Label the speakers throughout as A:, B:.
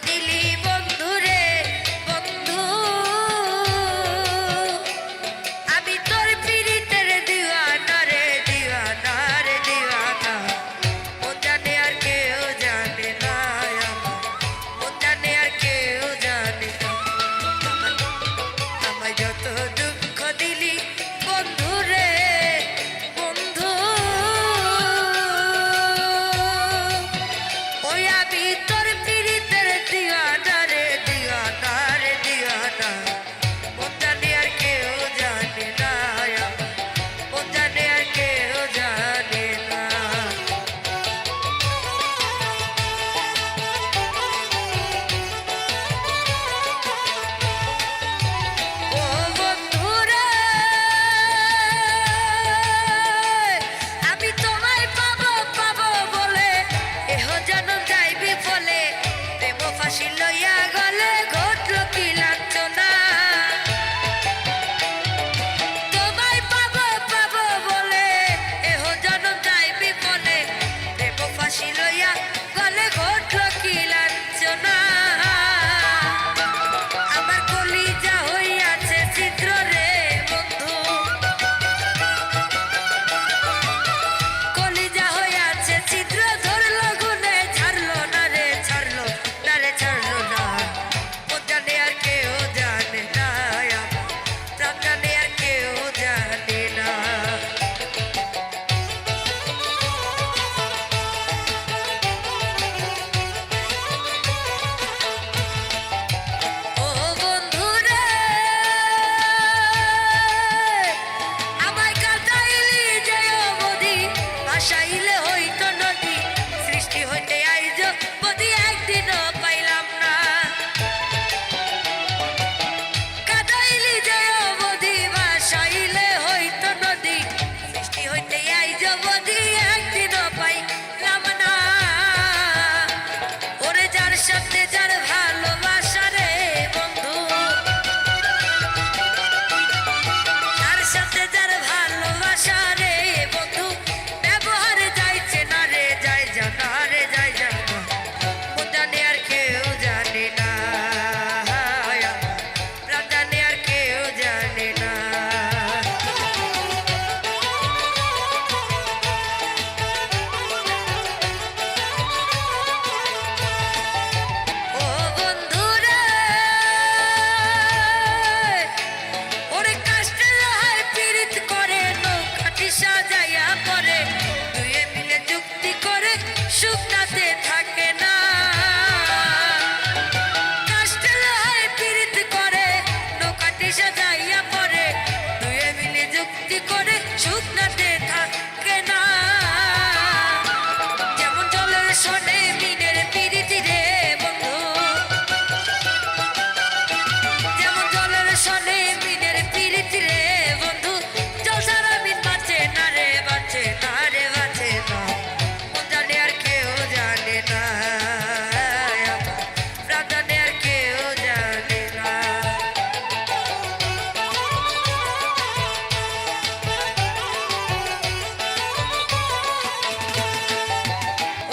A: দিলি বন্ধু রে বন্ধু, আমি তোর পিরিতের দিওয়ানা রে দিওয়ানা রে দিওয়ানা। মন জানে আর কেউ জানে না, মন জানে আর কেউ জানে না। আমায় যত দুঃখ দিলি বন্ধু রে বন্ধু, ওই আমি তোর পিরিতের দিওয়ানা রে দিওয়ানা রে দিওয়ানা। মন জানে আর কেউ জানে না, মন জানে আর কেউ জানে না। ও বন্ধু রে, আমি তোমায় পাবো পাবো বলে এহ যেন যাইবি ফলে, প্রেম ফাঁসি লইয়া গলে ঘটল কি লাঞ্ছনা। তোমায় পাবো পাবো বলে এহ যেন যাইবি ফলে, প্রেম ফাঁসি লইয়া গলে ঘটল কি লাঞ্ছনা। আমার কলিজা হইয়াছে ছিদ্র রে বন্ধু, কলিজা হইয়াছে ছিদ্র, ধরলো গুনে ছাড়লো না রে ছাড়লো না রে ছাড়লো না। মন জানে আর কেউ জানে না, প্রাণ জানে আর কেউ জানে না। ও বন্ধু রে, আমায় কাটাইলি যে অবধি, ভাসাইলে হইতো নদী, সৃষ্টি হইতে আইজ বদি একদিনও পাইলাম না। কাটাইলি যে অবধি, ভাসাইলে হইতো নদী, সৃষ্টি হইতে আইজ বদি একদিনও পাইলাম না। ওরে যার সাথে যার ভালোবাসা রে বন্ধু, যার সাথে যার ভালোবাসা রে বন্ধু, ব্যবহার যাইছে না রে যাই জানা রে যাই জানা। মন জানে আর কেউ জানে না, প্রাণ জানে আর কেউ জানে না। ও বন্ধু রে, ওরে কাষ্টে লোহায় পীড়িত করে নৌকাটি সাজাইয়া পরে, দুয়ে মিলে যুক্তি করে সুখ তাতে থাকে না। কাষ্টে লোহায় পীড়িত করে নৌকাটি সাজাইয়া পরে, দুয়ে মিলে যুক্তি করে সুখ তাতে থাকে না। যেমন জলের সনে মিনের পিরিতি রে বন্ধু, যেমন জলের সনে মিনের পিরিতি রে বন্ধু, জল ছাড়া মিন বাঁচে না রে বাঁচে না রে বাঁচে না। মন জানে আর কেউ জানে না, প্রাণ জানে আর কেউ জানে না।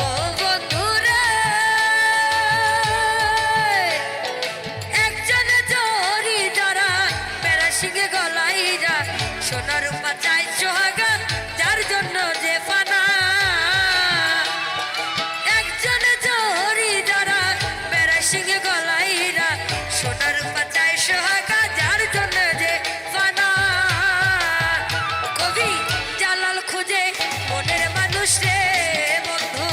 A: ও বন্ধু রে, একজনে জহরি যারা বেড়া শিখে গলাই যা, সোনা রূপা চাই সোহাগা যার জন্য যে ফানা। একজনে জহরি যারা বেড়া শিখে গলাই যা, সোনা রূপা চাই সোহাগা যার জন্য যে ফানা। কবি জালাল খুঁজে মনের মানুষ রে বন্ধু,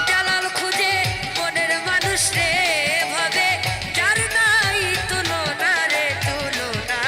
A: জালাল খুঁজে মনের মানুষ রে ভাবে, যার নাই তুলনা রে তুলনা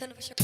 A: ধন্যবাদ।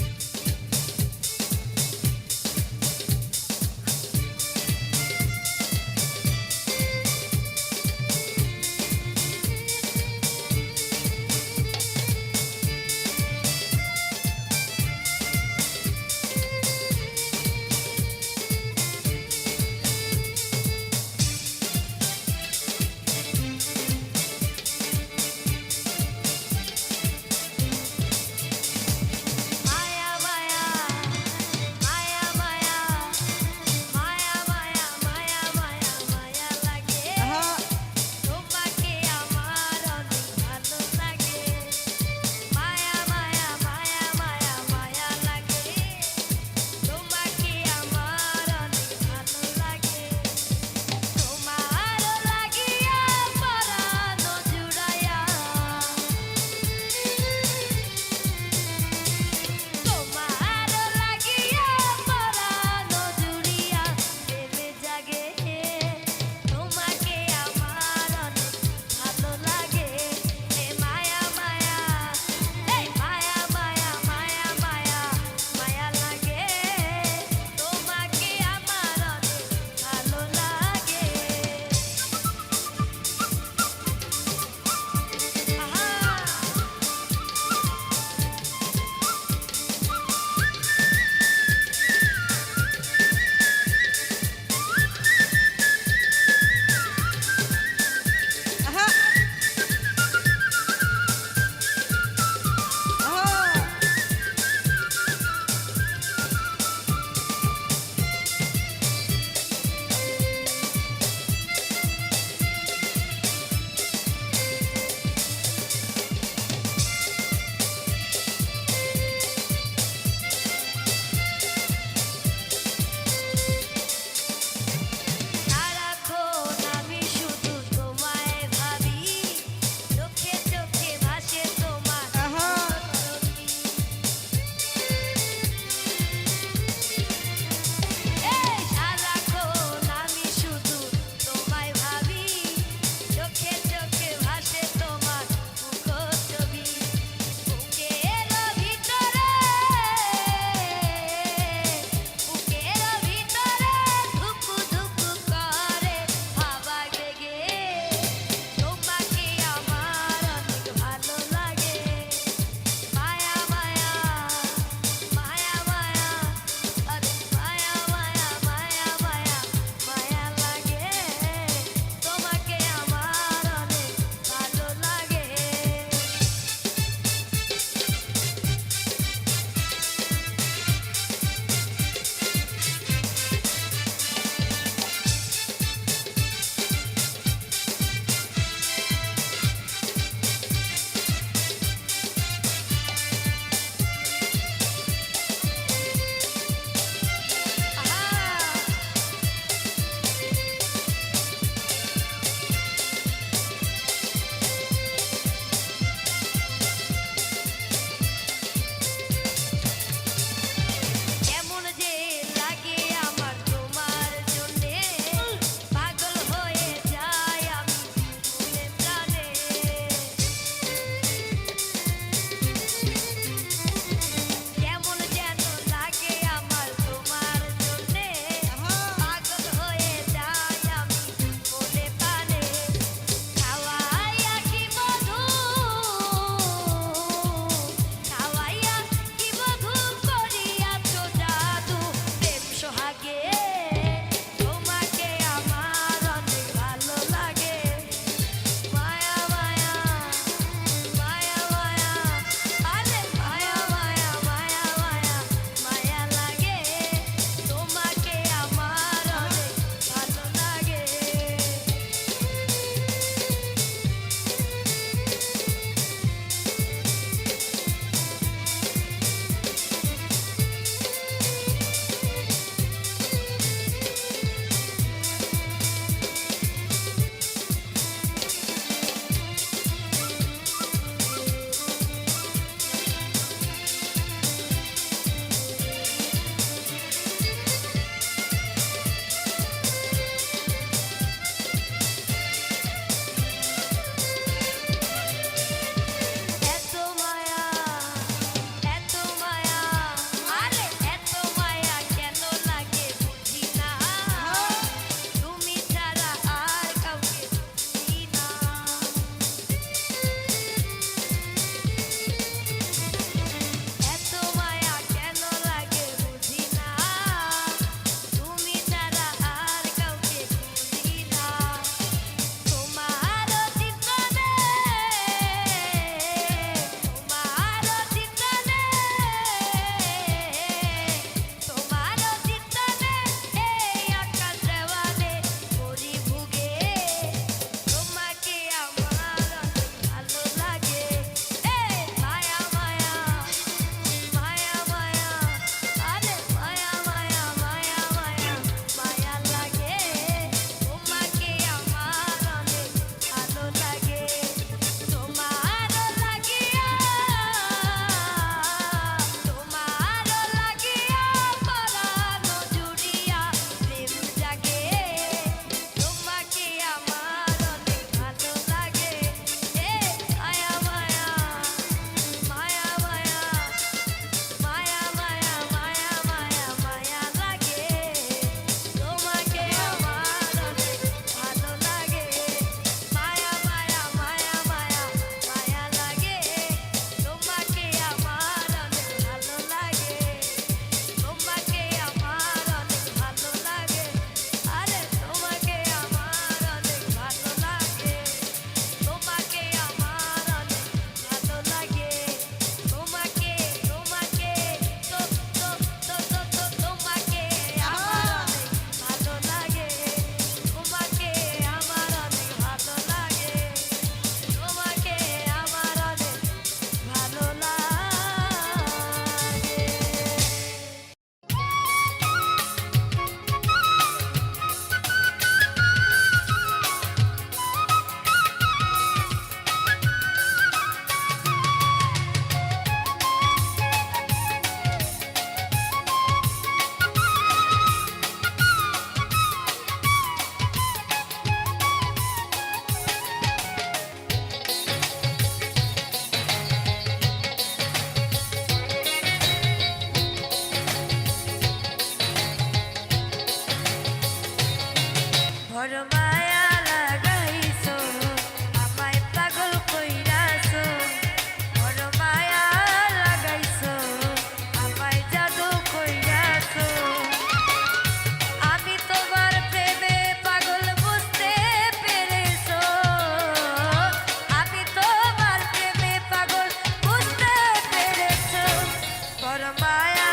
A: মায়া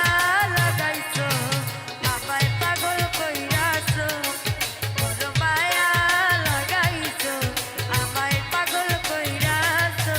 A: লাগাইছো আমায় পাগল কইরাছো বড় মায়া লাগাইছো আমায় পাগল কইরাছো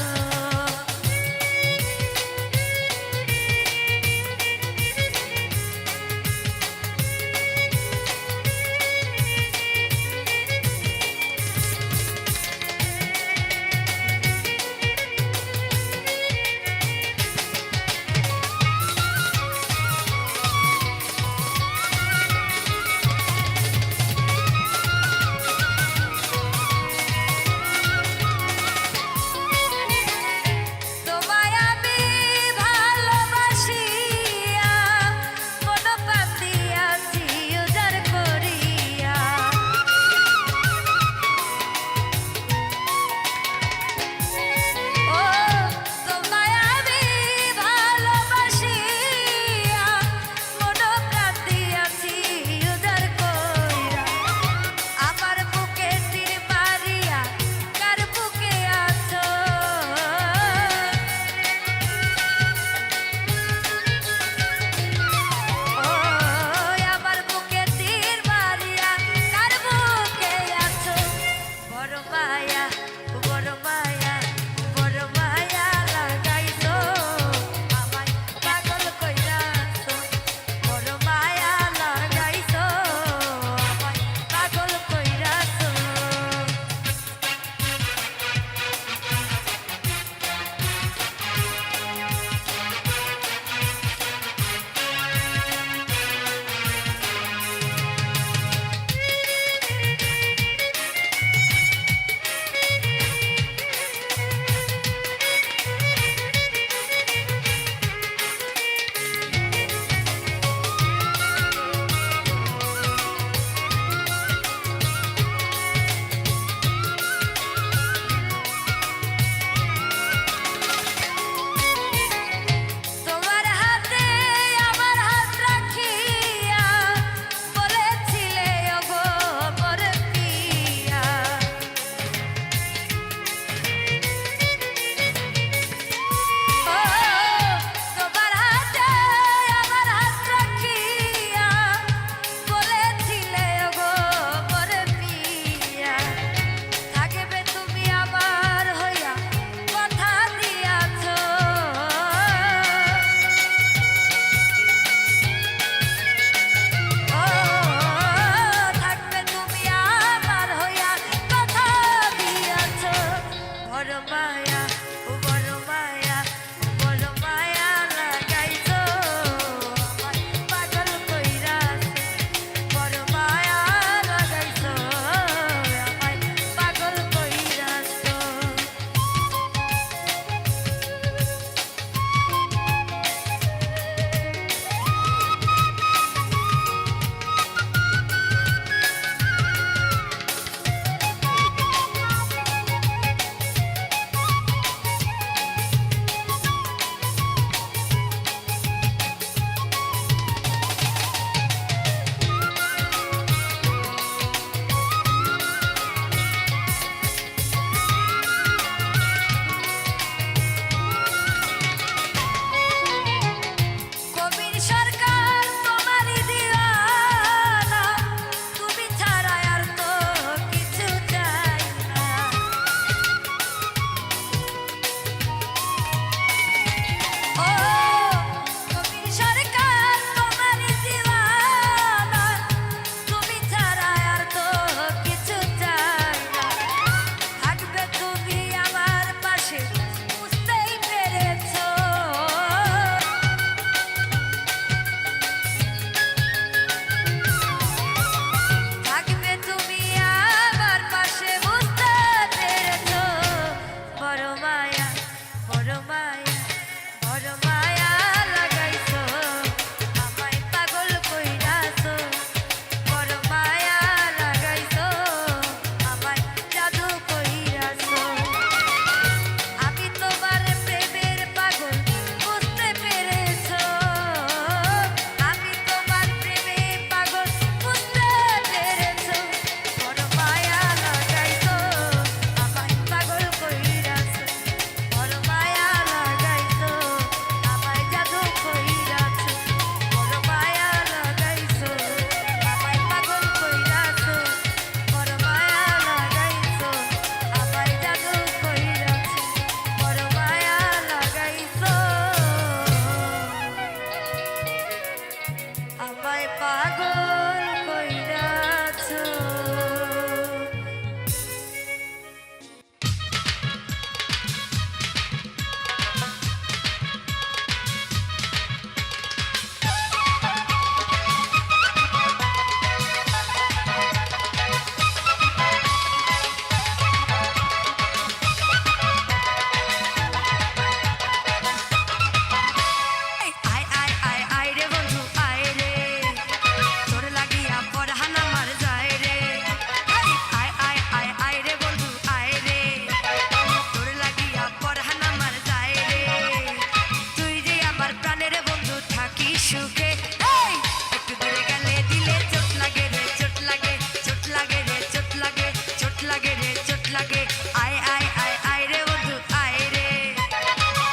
A: সুখে এই একটু দূরে গেলে দিলে চোট লাগে রে চোট লাগে চোট লাগে রে চোট লাগে চোট লাগে রে চোট লাগে আয় আয় আয় আয় রে বন্ধু আয় রে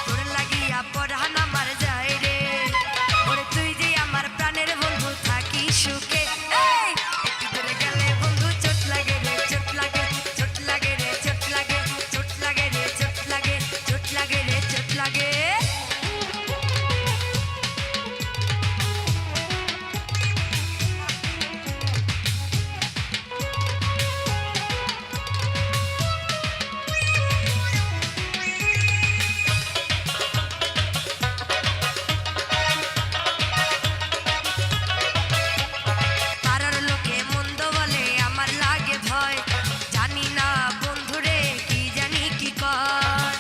A: তোর লাগিয়া পরাণ আমার যায় রে ওরে তুই যে আমার প্রাণের বন্ধু থাকি সুখে এই একটু দূরে গেলে বন্ধু চোট লাগে রে চোট লাগে চোট লাগে রে চোট লাগে চোট লাগে রে চোট লাগে চোট লাগে রে চোট লাগে পাড়ার লোকে মন্দ বলে আমার লাগে ভয় জানি না বন্ধুরে কি জানি কি কর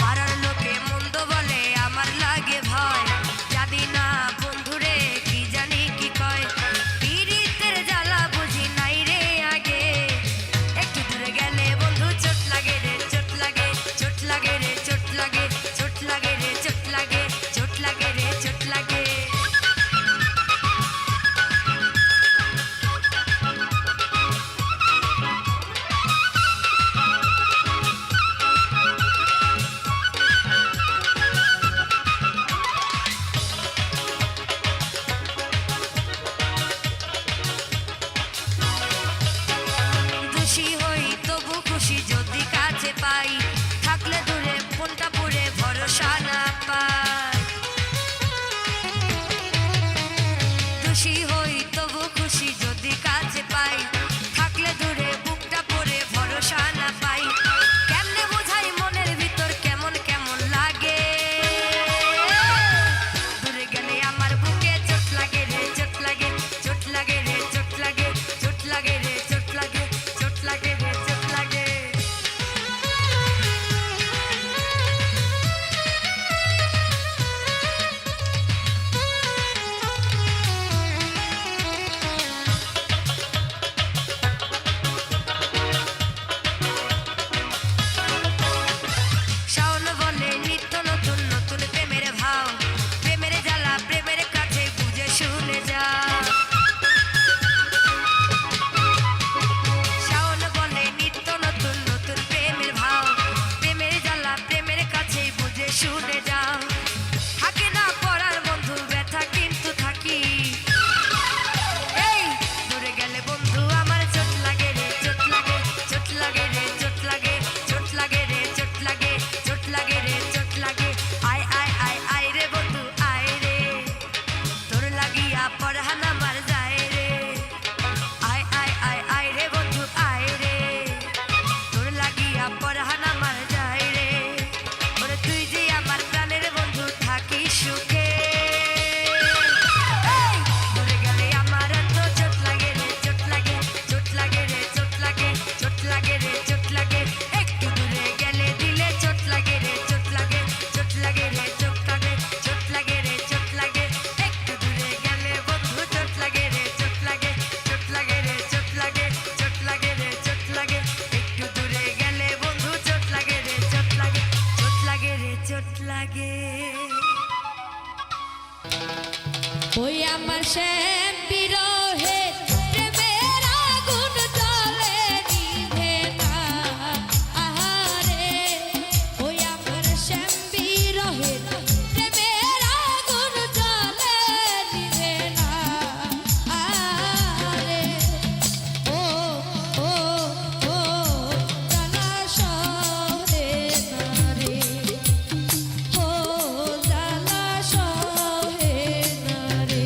A: পাড়ার লোকে মন্দ বলে আমার লাগে ভয় জানি না বন্ধুরে কি জানি কি কয় পীড়িতের জ্বালা বুঝি নাই রে আগে একটু দূরে গেলে বন্ধু চোট লাগে রে চোট লাগে চোট লাগে রে চোট লাগে চোট লাগে রে চোট লাগে চোট লাগে রে চোট লাগে দোষী হই তবু খুশি যদি কাছে পাই থাকলে দূরে ফোনটা পড়ে ভরসা না পাই দোষী হই তবু খুশি যদি কাছে পাই থাকলে দূরে বুকটা পড়ে ভরসা না পাই কেমনে বোঝাই মনের ভিতর কেমন কেমন লাগে দূরে গেলে আমার বুকে চোট লাগে রে চোট লাগে চোট লাগে রে চোট লাগে চোট লাগে রে চোট লাগে চোট লাগে রে চোট লাগে শাওন বলে নিত্য নতুন নতুন প্রেমের ভাও প্রেমের জ্বালা প্রেমের কাছে বুঝে শুনে যা শাওন বলে নিত্য নতুন নতুন প্রেমের ভাও প্রেমের জ্বালা প্রেমের কাছে বুঝে শুনে যাও থাকে না পড়ার বন্ধু ব্যথা কিন্তু থাকি এই দূরে গেলে বন্ধু আমার চোট লাগে রে চোট লাগে চোট লাগে রে চোট লাগে চোট লাগে রে চোট লাগে চোট লাগে রে চোট লাগে আয় আয় আয় আয় রে বন্ধু আয় রে তোর লাগিয়া পরাণ আমার যায় রে আয় আয় আয় আয় রে বন্ধু আয় রে তোর লাগিয়া পরাণ আমার যায় রে ওরে তুই যে আমার প্রাণের বন্ধু থাকি সুখে এই দূরে গেলে আমার এত চোট লাগে রে চোট লাগে চোট লাগে রে চোট লাগে চোট লাগে রে চোট লাগে একটু দূরে গেলে দিলে চোট লাগে রে চোট লাগে চোট লাগে রে চোট লাগে চোট লাগে রে চোট লাগে একটু দূরে গেলে বন্ধু চোট লাগে রে চোট লাগে চোট লাগে রে চোট লাগে চোট লাগে রে চোট লাগে একটু দূরে গেলে বন্ধু চোট লাগে রে চোট লাগে চোট লাগে রে চোট লাগে
B: ওই আমার শ্যাম বিরহে প্রেমের আগুন জ্বলে নিভে না আহারে ওই আমার শ্যাম বিরহে প্রেমের আগুন জ্বলে নিভে না আহারে ও ও ও জানা সহে না রে ও জানা সহে না রে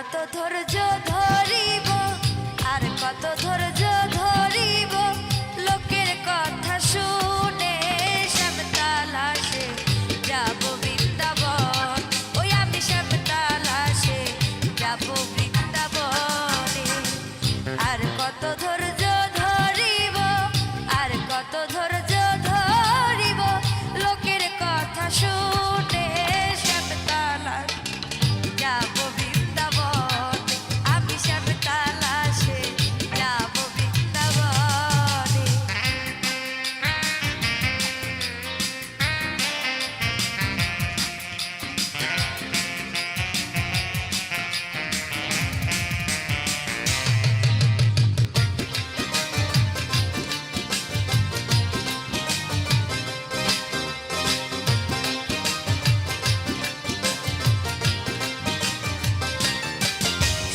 A: কত ধৈর্য ধরিব, আর কত ধৈর্য ধরিব, লোকের কথা শুনে শ্যামতালাশে যাব বৃন্দাবন, ওই আমি শ্যামতালাশে যাব বৃন্দাবনে। আর কত ধৈর্য ধরিব, আর কত ধৈর্য ধরিব, লোকের কথা শুনে শ্যামতালাশে যাব বৃন্দাবন, আমি শ্যামতালাশে যাব বৃন্দাবনে।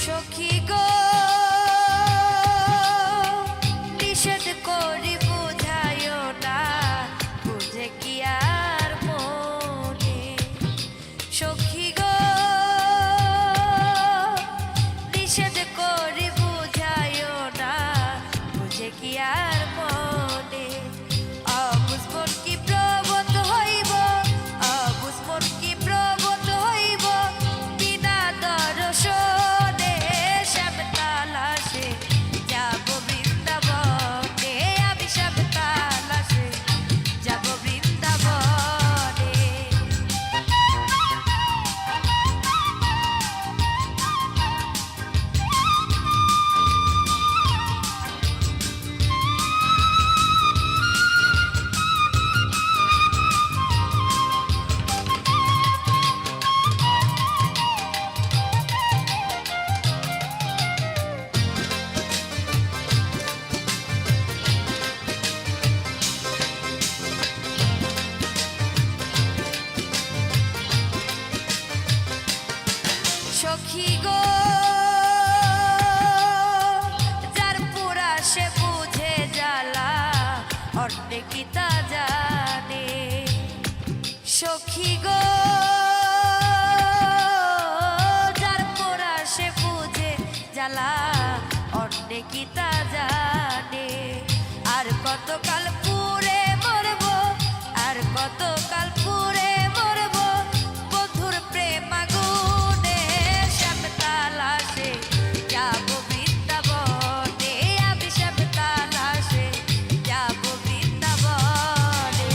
A: সখী গো নিষেধ করি বুঝাইও না, বুঝে কি আর মনে। সখী গো নিষেধ করি বুঝাইও না, বুঝে কি আর মনে। অবুঝ মন কি প্রবত হইব, অবুঝ মন কি প্রবত হইব, বিনা দর্শনে শ্যামতালাশে যাব বৃন্দাবনে, আমি শ্যামতালাশে যাব বৃন্দাবনে। সখী গো যার পুরা সে বুঝে জ্বালা, অন্যে কি তা জানে। সখী গো যার পুরা সে বুঝে জ্বালা, অন্যে কি তা জানে। আর কতকাল পুরে মরব, আর কতকাল পুরে মরব, বন্ধুর প্রেম আগুনে শ্যামতালাশে যাব বৃন্দাবনে, আমি শ্যামতালাশে যাব বৃন্দাবনে।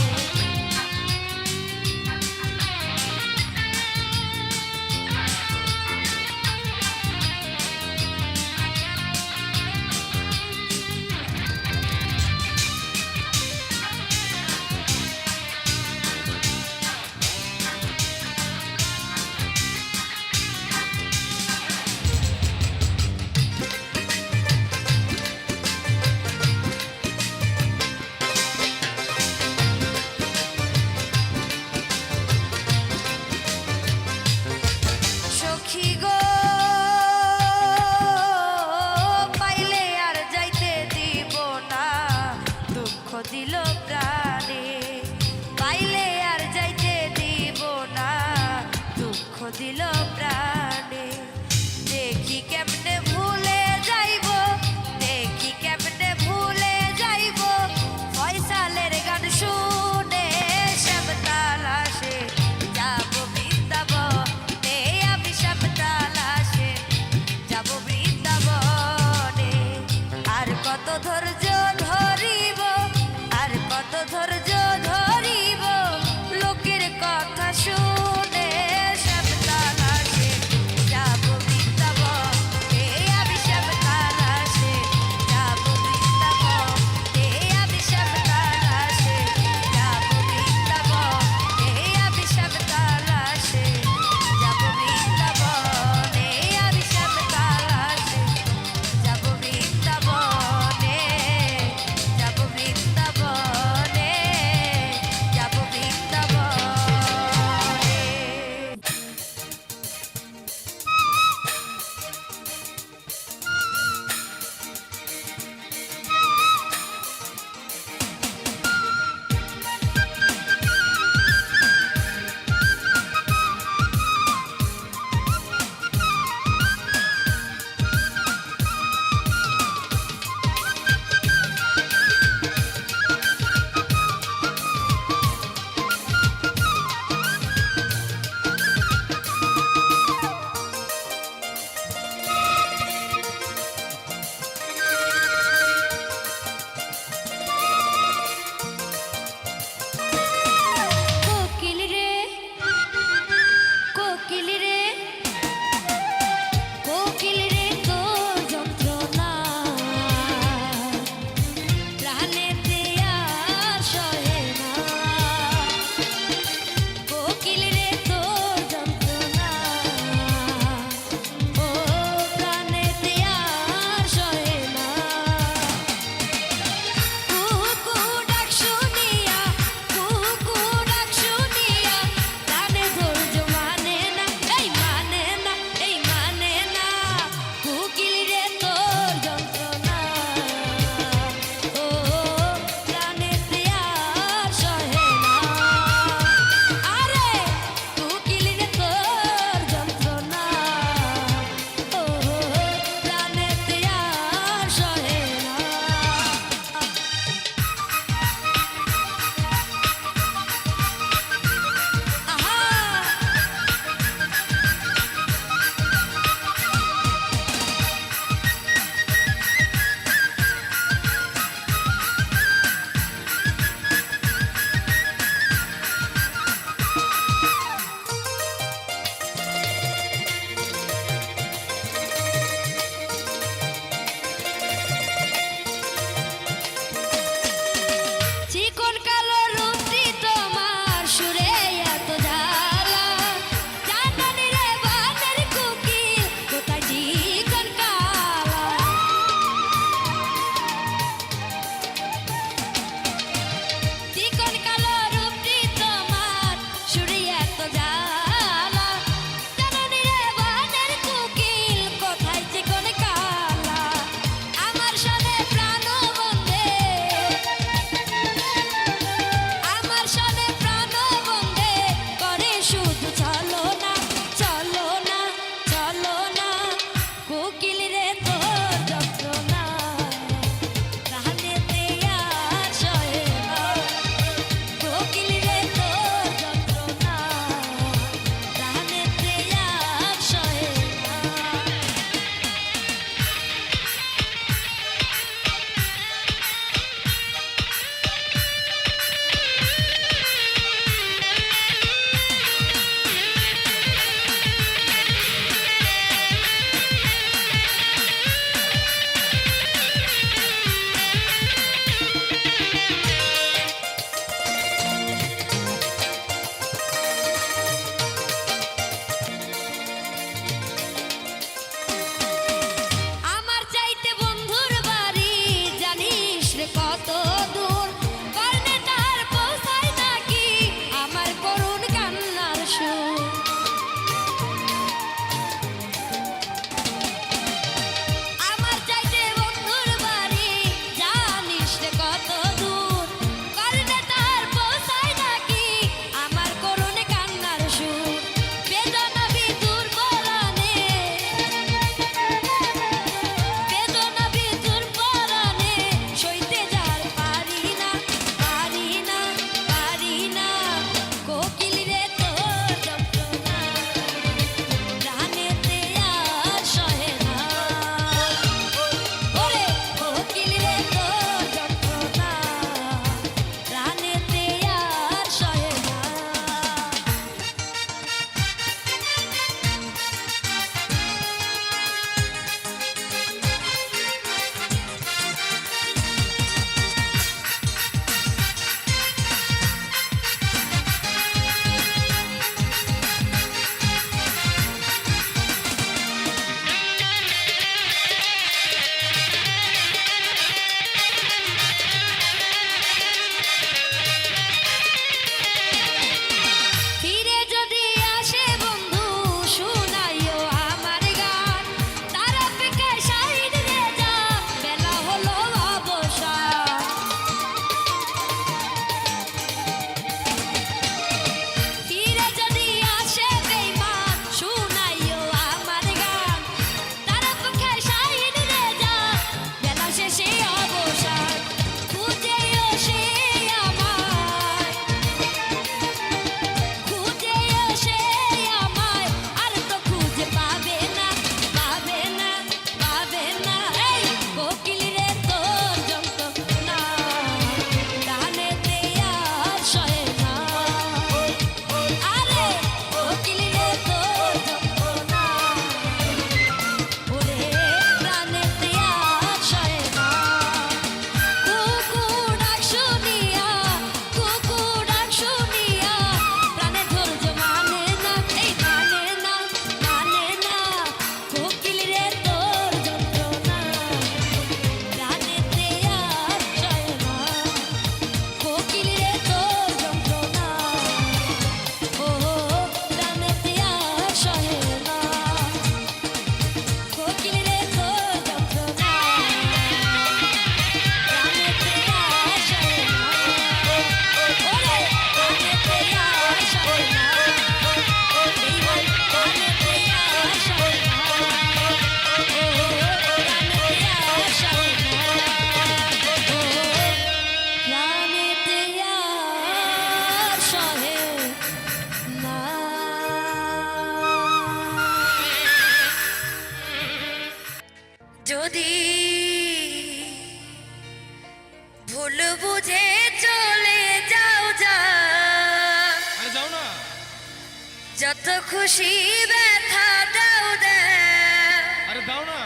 A: যত খুশি ব্যথা দাও দাও
C: আরে দাও না।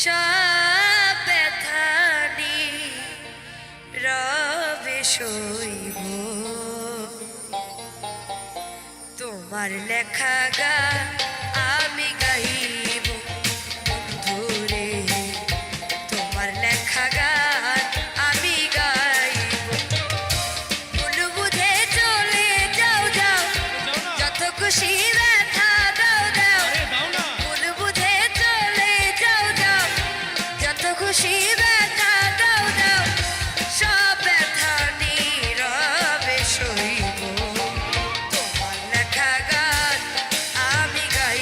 A: সব ব্যথা নি রবে সইব তোমার লেখা গান আমি গাইব বন্ধুরে তোমার লেখা গান আমি গাইব ভুল বুঝে চলে যাও যাও
C: যাও না।
A: যত খুশি ব্যথা দাও দাও
C: আরে দাও না।
A: ভুল বুঝে চলে যাও যাও যত খুশি ব্যথা দাও দাও সব ব্যথা নীরবে সইব তোমার লেখা গান আমি গাইব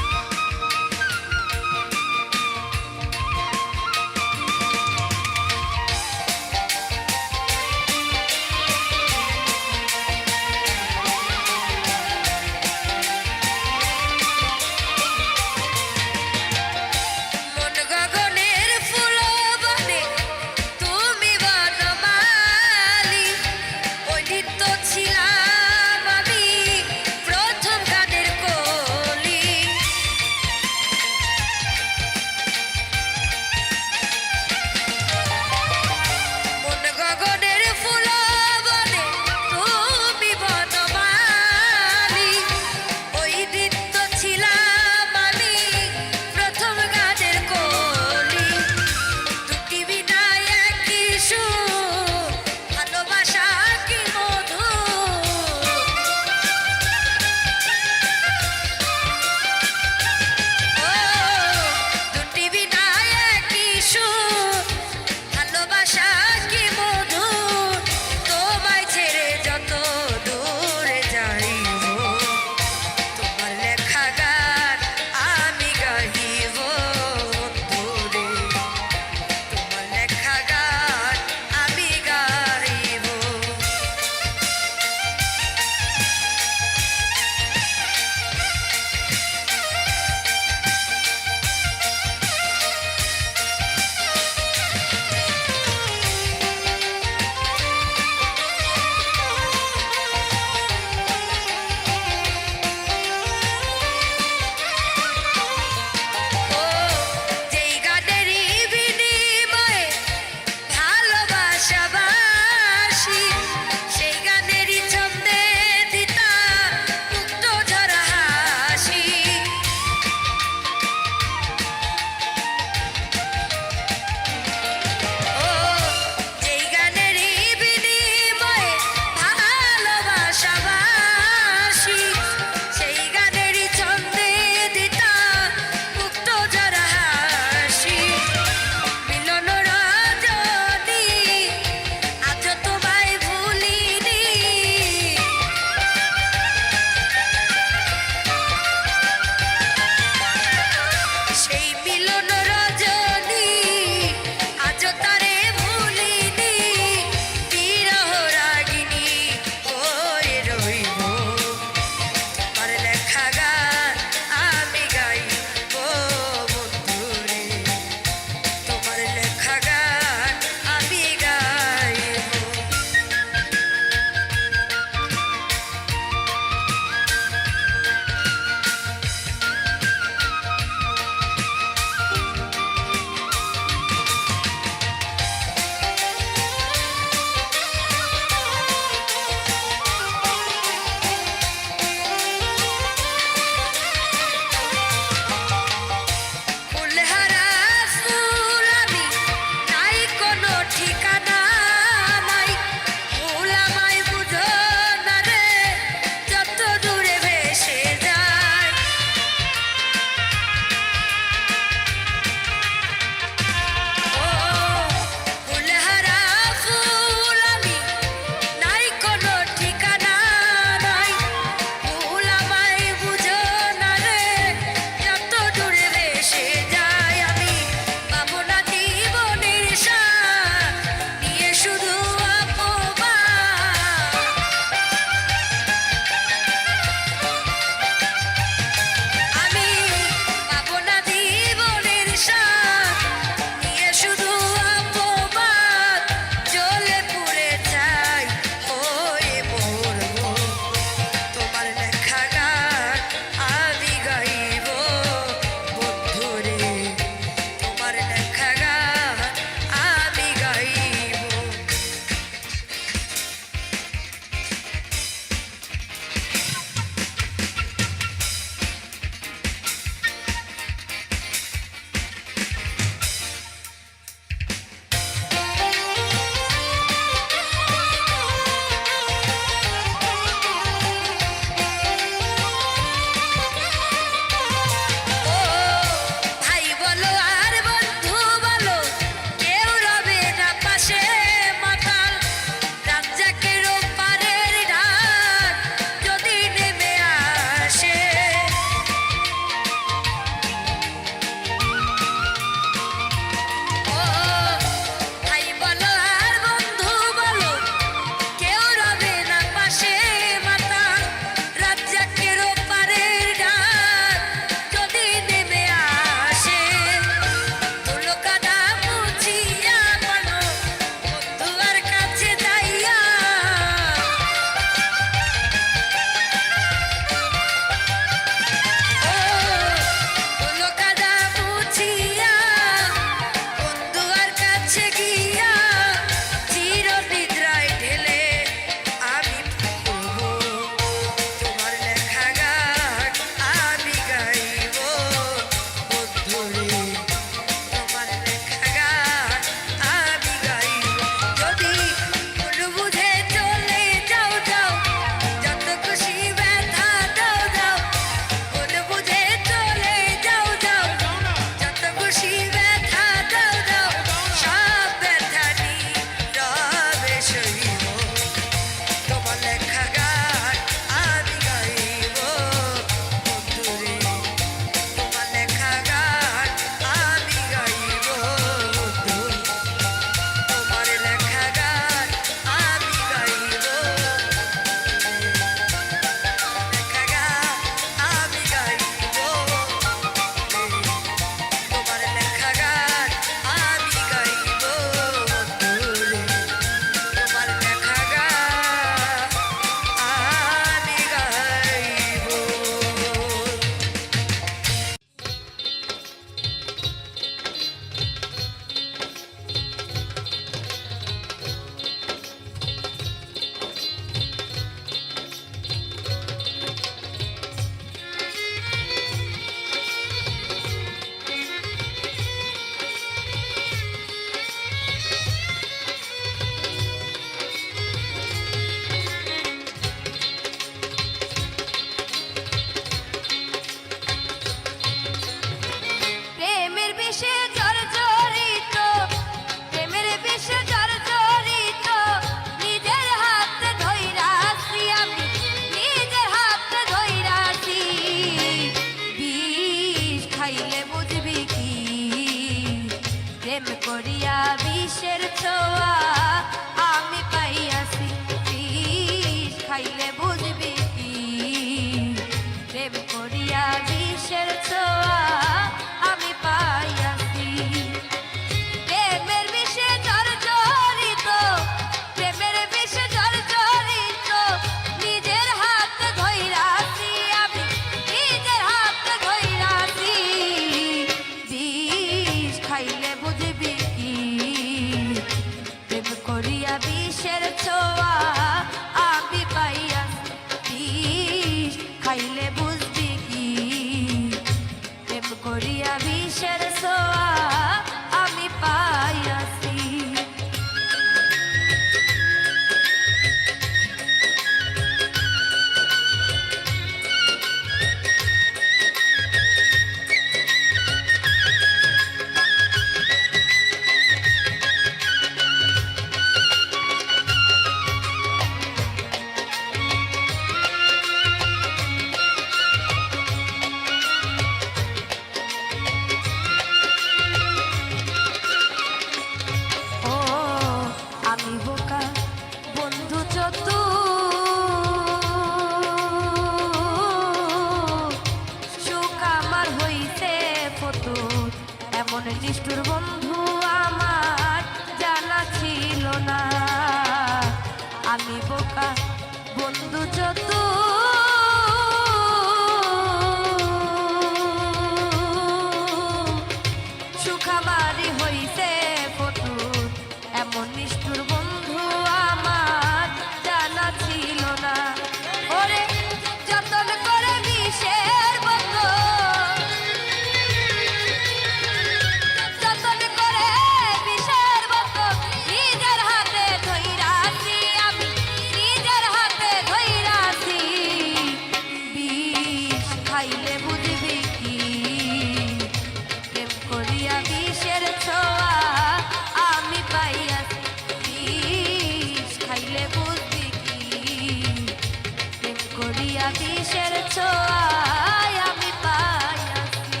A: করিয়া বিষের ছোঁয়ায় আমি পাইয়াছি।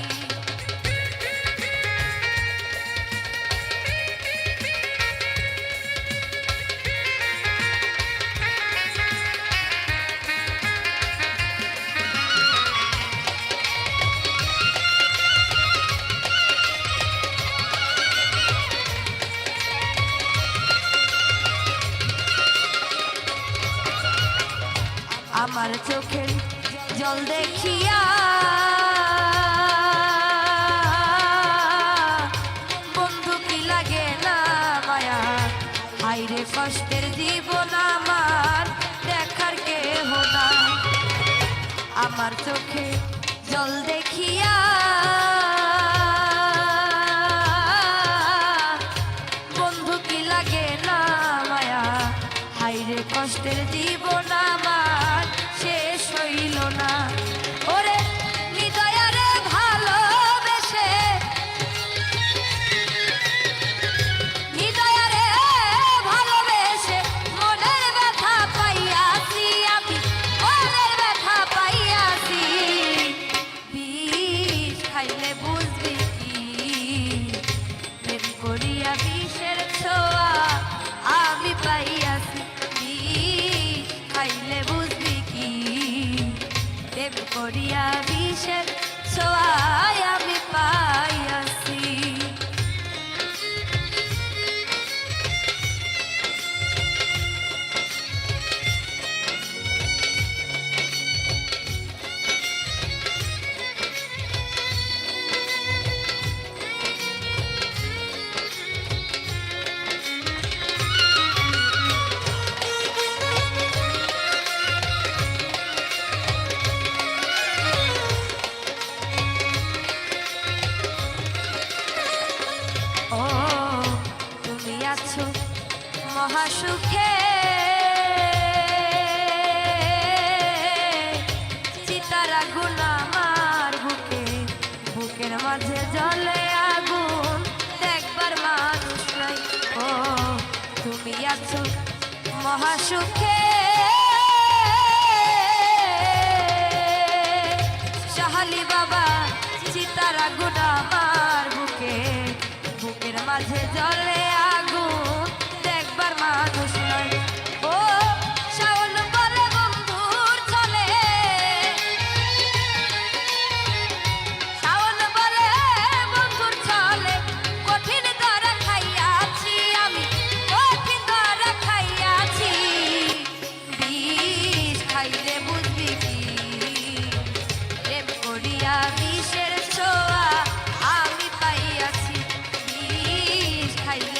A: আমার চোখের জল দেখিয়া বন্ধু কি লাগে না মায়া, হায়রে কষ্টের জীবন আমার দেখার কেহ না। আমার চোখে জল দেখিয়া বন্ধু কি লাগে না মায়া, হায়রে কষ্টের জীবন আমার শেষ হইল না। ওরে হৃদয়ারে ভালোবেসে, হৃদয়ারে ভালোবেসে মনের ব্যথা পাইয়াছি আমি, মনের ব্যথা পাইয়াছি। বিষ খাইলে বুঝবি কি, প্রেম করিয়া বিষের ছোঁয়া আমি পাইয়াছি। বিষ খাইলে বুঝবি কি, প্রেম করিয়া বিষের ছোঁয়ায় আমি পাইয়াছি। ও তুমি আছো মহাসুখে, চিতার আগুন আমার বুকে, বুকের মাঝে জ্বলে আগুন দেখবার মানুষ নাই। ও তুমি আছো মহাসুখে, শাহালি বাবা চিতার আগুন আমার বুকে, বুকের মাঝে জ্বলে আগুন দেখবার মানুষ নয়। ও শাওন বলে বন্ধুর চলে, শাওন বলে বন্ধুর চলে, কঠিন ধরা খাইয়াছি আমি, কঠিন ধরা খাইয়াছি। বিষ খাইলে বুঝবি কি, প্রেম করিয়া বিষের ছোঁয়া আমি পাইয়াছি। বিষ খাইলে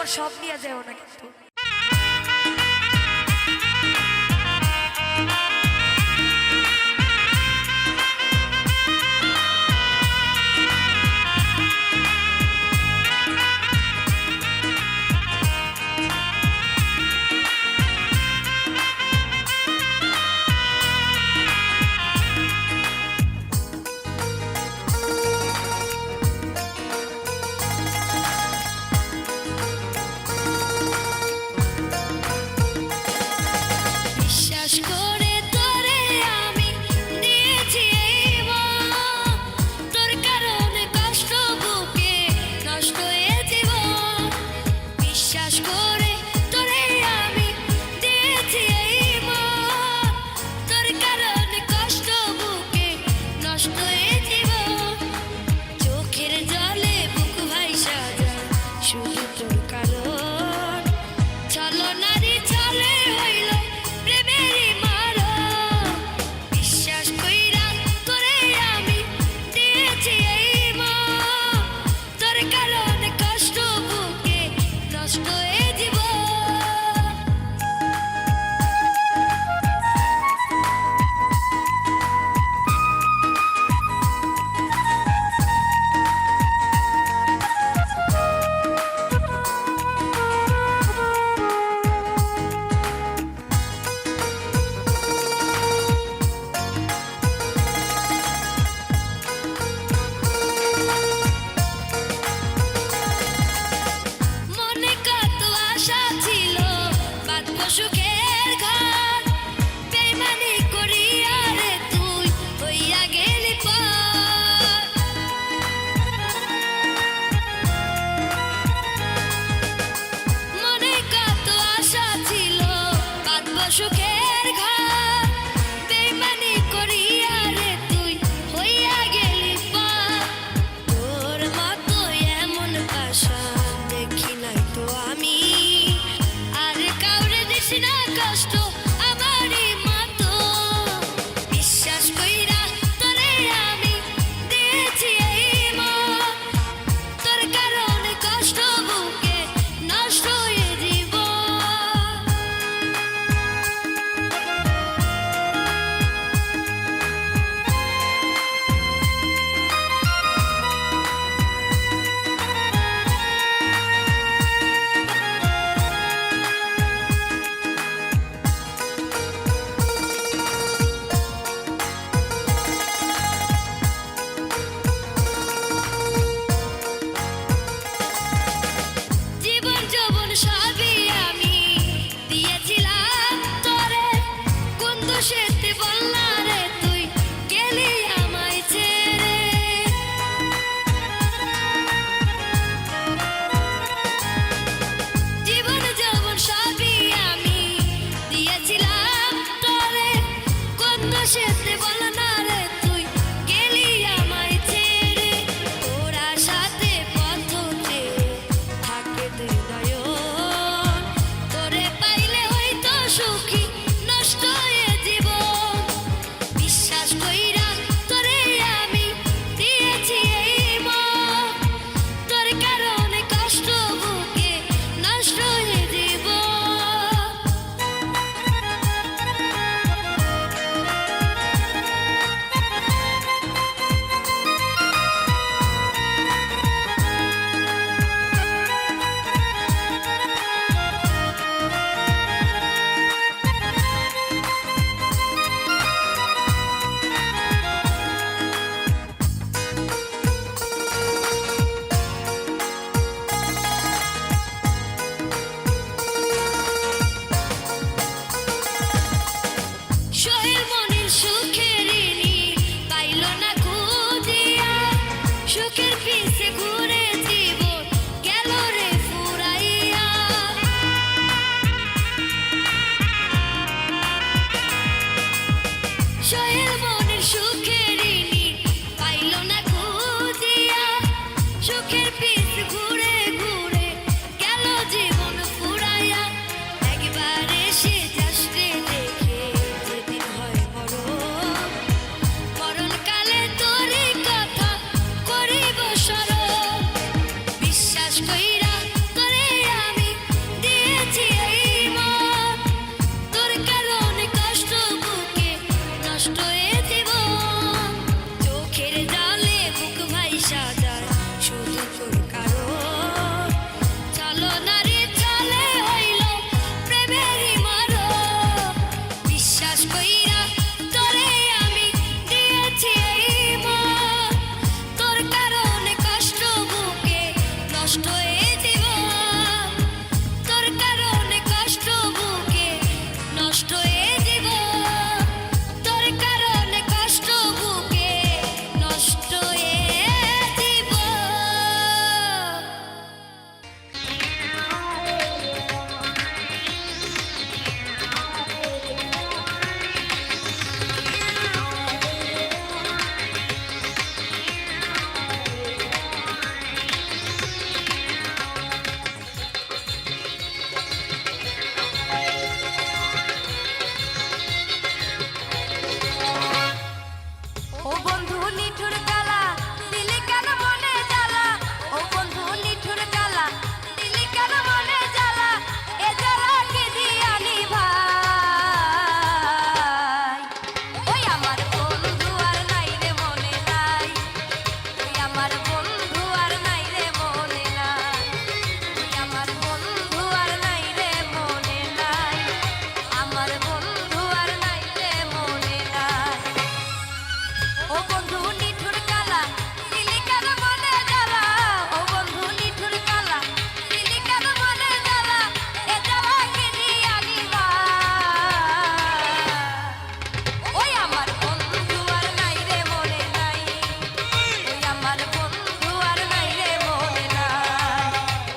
A: আমার সব নিয়ে যাও না কিন্তু। সুখের ঘর বেইমানি করিয়া রে তুই হইয়া গেলি পার। তোর মতো এমন আশা দেখি নাই তো আমি, আর কাউরে দিস না কষ্ট আমারই মতো। বিশ্বাস কইরা তোরে আমি দিয়েছি এই মন, তোর কারণে কষ্ট বুকে নষ্ট হয়ে জীবন। জীবন যৌবন সবই আমি দিয়েছিলাম তোরে, কোন দোষেতে বল না রে তুই গেলি আমায় ছেড়ে। জীবন যৌবন সবই আমি দিয়েছিলাম তোরে, কোন দোষেতে বল না রে তুই গেলি আমায় ছেড়ে। তোরা সাথে পথ চেয়ে থাকে দুই নয়ন, তোরে পাইলে হয়তো সুখী নষ্ট হয়ে জীবন। বিশ্বাস কইরা তোরে আমি দিয়েছি এই মন, তোর কারণে কষ্ট বুকে নষ্ট হয়ে জীবন। সোহেল মনির সুখের নীড় পাইল না খুঁজিয়া, সুখের পিছে ঘুরে জীবন গেল রে ফুরাইয়া। সোহেল মনির সুখের নীড় পাইল না খুঁজিয়া, সুখের পিছে ঘুরে ঘুরে গেল জীবন ফুরাইয়া। একবার এসে যাস রে দেখে যেদিন হয় মরণ, মরণকালে তোরই কথা করিব স্মরণ।
B: আমার বন্ধু আর নাই রে মনে নাই, ওই আমার বন্ধু আর নাই রে মনে নাই, আমার বন্ধু আর নাই রে মনে নাই। ও বন্ধু নিঠুর কালা দিলি কেন মনে জ্বালা, ও বন্ধু নিঠুর কালা দিলি কেন মনে জ্বালা, এ জ্বালা কিনি আনিবা। ওই আমার বন্ধু আর নাই রে মনে নাই, ওই আমার বন্ধু আর নাই রে মনে নাই,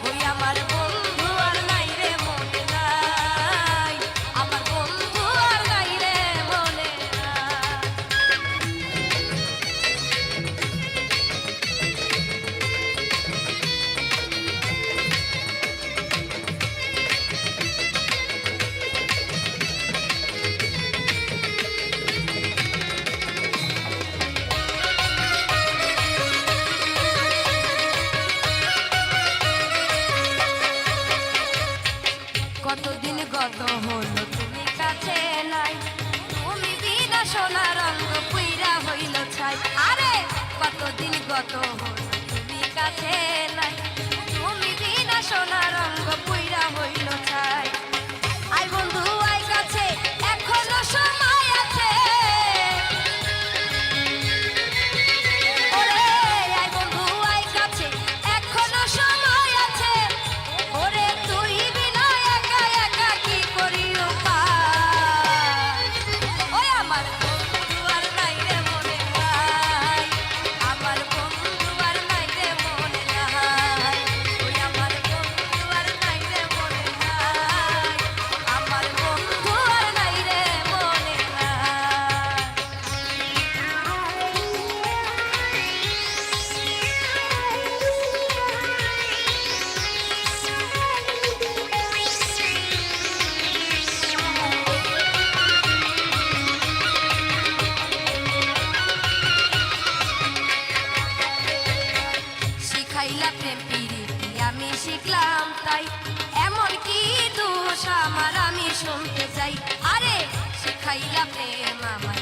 B: ওই আমার বন্ধু আর নাই রে মনে নাই, আমার বন্ধু আর নাই রে মনে নাই। কতদিন গত হলো তুমি কাছে নাই, তুমি বিনা সোনা রঙ পুইরা হইল ছাই। আরে কতদিন গত হলো তুমি কাছে নাই, তুমি বিনা সোনা রঙ পুইরা হইল ছাই। আই বন্ধু আই কাছে এখনো সময় আছে, ওরে আই বন্ধু আই কাছে এখনো সময় আছে, ওরে তুই বিনা একা একা কি করি উপায়। ওই আমার বন্ধু আর নাই রে মনে নাই, আমার বন্ধু আর নাই রে মনে নাই, ওই আমার বন্ধু আর নাই রে মনে নাই, আমার বন্ধু আর নাই রে মনে শিখাইলা প্রেম প্রীতি আমি শিখলাম তাই, এমন কি দোষ আমার আমি শুনতে চাই। আরে শিখাইলা প্রেম আমার